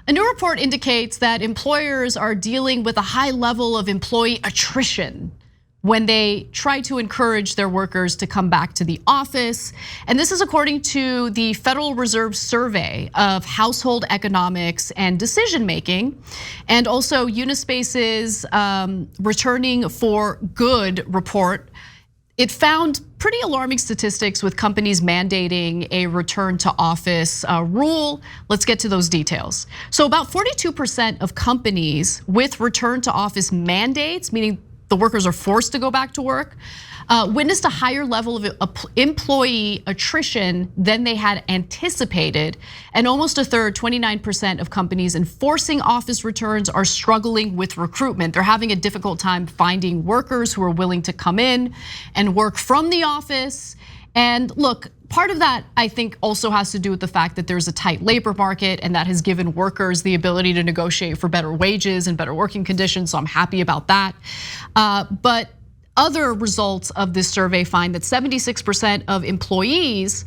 A new report indicates that employers are dealing with a high level of employee attrition when they try to encourage their workers to come back to the office. And this is according to the Federal Reserve survey of household economics and decision making. And also Unispace's Returning for Good report. It found pretty alarming statistics with companies mandating a return to office rule. Let's get to those details. So about 42% of companies with return to office mandates, meaning the workers are forced to go back to work, witnessed a higher level of employee attrition than they had anticipated. And almost a third, 29% of companies enforcing office returns are struggling with recruitment. They're having a difficult time finding workers who are willing to come in and work from the office. And look, part of that I think also has to do with the fact that there's a tight labor market, and that has given workers the ability to negotiate for better wages and better working conditions, so I'm happy about that. But other results of this survey find that 76% of employees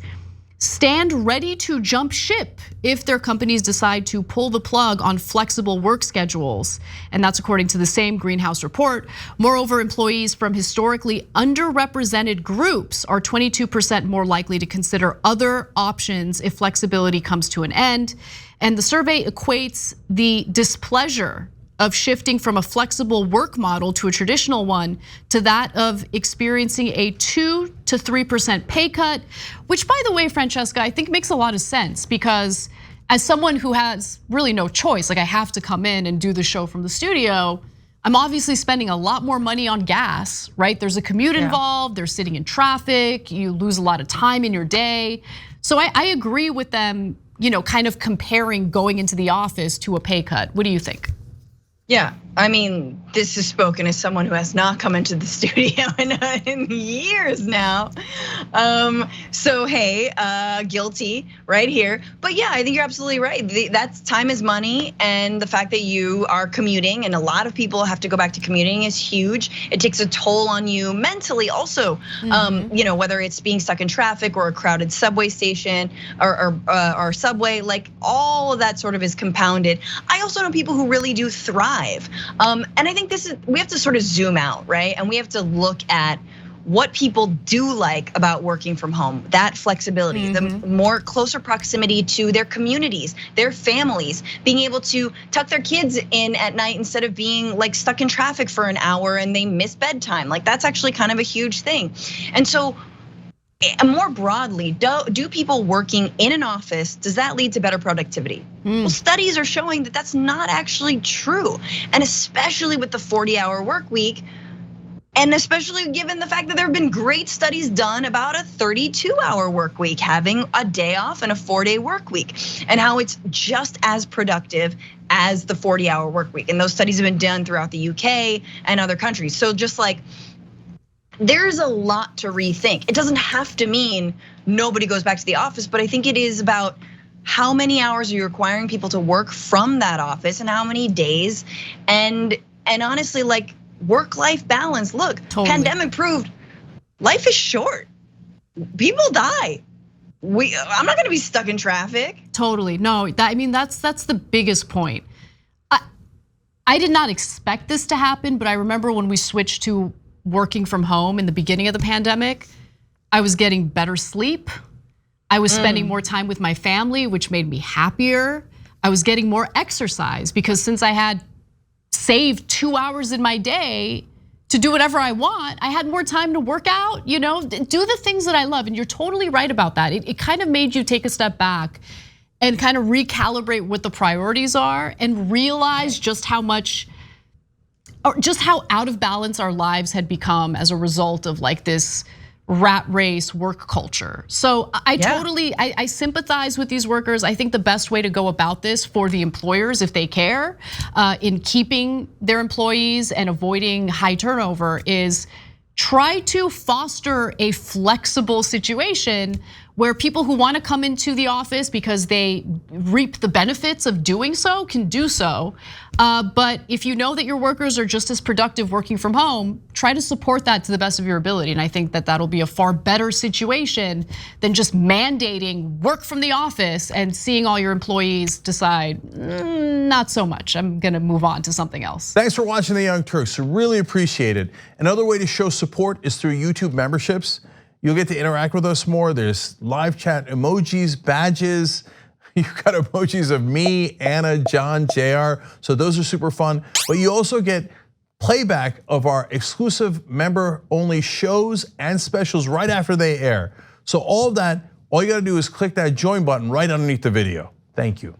stand ready to jump ship if their companies decide to pull the plug on flexible work schedules. And that's according to the same Greenhouse report. Moreover, employees from historically underrepresented groups are 22% more likely to consider other options if flexibility comes to an end. And the survey equates the displeasure of shifting from a flexible work model to a traditional one to that of experiencing a 2 to 3% pay cut, which, by the way, Francesca, I think makes a lot of sense, because as someone who has really no choice, like I have to come in and do the show from the studio, I'm obviously spending a lot more money on gas, right? There's a commute involved, there's sitting in traffic, you lose a lot of time in your day. So I agree with them, kind of comparing going into the office to a pay cut. What do you think? Yeah, I mean, this is spoken as someone who has not come into the studio in years now. So hey, guilty right here. But yeah, I think you're absolutely right. That's time is money, and the fact that you are commuting, and a lot of people have to go back to commuting, is huge. It takes a toll on you mentally also. Whether it's being stuck in traffic or a crowded subway station or subway, like all of that sort of is compounded. I also know people who really do thrive. And I think we have to sort of zoom out, right? And we have to look at what people do like about working from home, that flexibility, the more closer proximity to their communities, their families, being able to tuck their kids in at night instead of being like stuck in traffic for an hour and they miss bedtime. Like that's actually kind of a huge thing. And so, more broadly, do people working in an office, does that lead to better productivity? Well, studies are showing that that's not actually true. And especially with the 40-hour work week, and especially given the fact that there have been great studies done about a 32-hour work week, having a day off and a 4-day work week, and how it's just as productive as the 40-hour work week. And those studies have been done throughout the UK and other countries. So just like, there's a lot to rethink. It doesn't have to mean nobody goes back to the office, but I think it is about how many hours are you requiring people to work from that office, and how many days, and honestly, like work-life balance. Look, Pandemic proved life is short. People die. I'm not gonna be stuck in traffic. Totally, no, that's the biggest point. I did not expect this to happen, but I remember when we switched to working from home in the beginning of the pandemic, I was getting better sleep. I was spending more time with my family, which made me happier. I was getting more exercise, because since I had saved 2 hours in my day to do whatever I want, I had more time to work out, do the things that I love. And you're totally right about that. It kind of made you take a step back and kind of recalibrate what the priorities are, and realize just how out of balance our lives had become as a result of like this rat race work culture. So I sympathize with these workers. I think the best way to go about this for the employers, if they care, in keeping their employees and avoiding high turnover, is try to foster a flexible situation where people who want to come into the office because they reap the benefits of doing so can do so. But if you know that your workers are just as productive working from home, try to support that to the best of your ability. And I think that that'll be a far better situation than just mandating work from the office and seeing all your employees decide, not so much, I'm gonna move on to something else. Thanks for watching The Young Turks, really appreciate it. Another way to show support is through YouTube memberships. You'll get to interact with us more. There's live chat emojis, badges. You've got emojis of me, Anna, John, JR. So those are super fun. But you also get playback of our exclusive member-only shows and specials right after they air. So all of that, all you gotta do is click that join button right underneath the video. Thank you.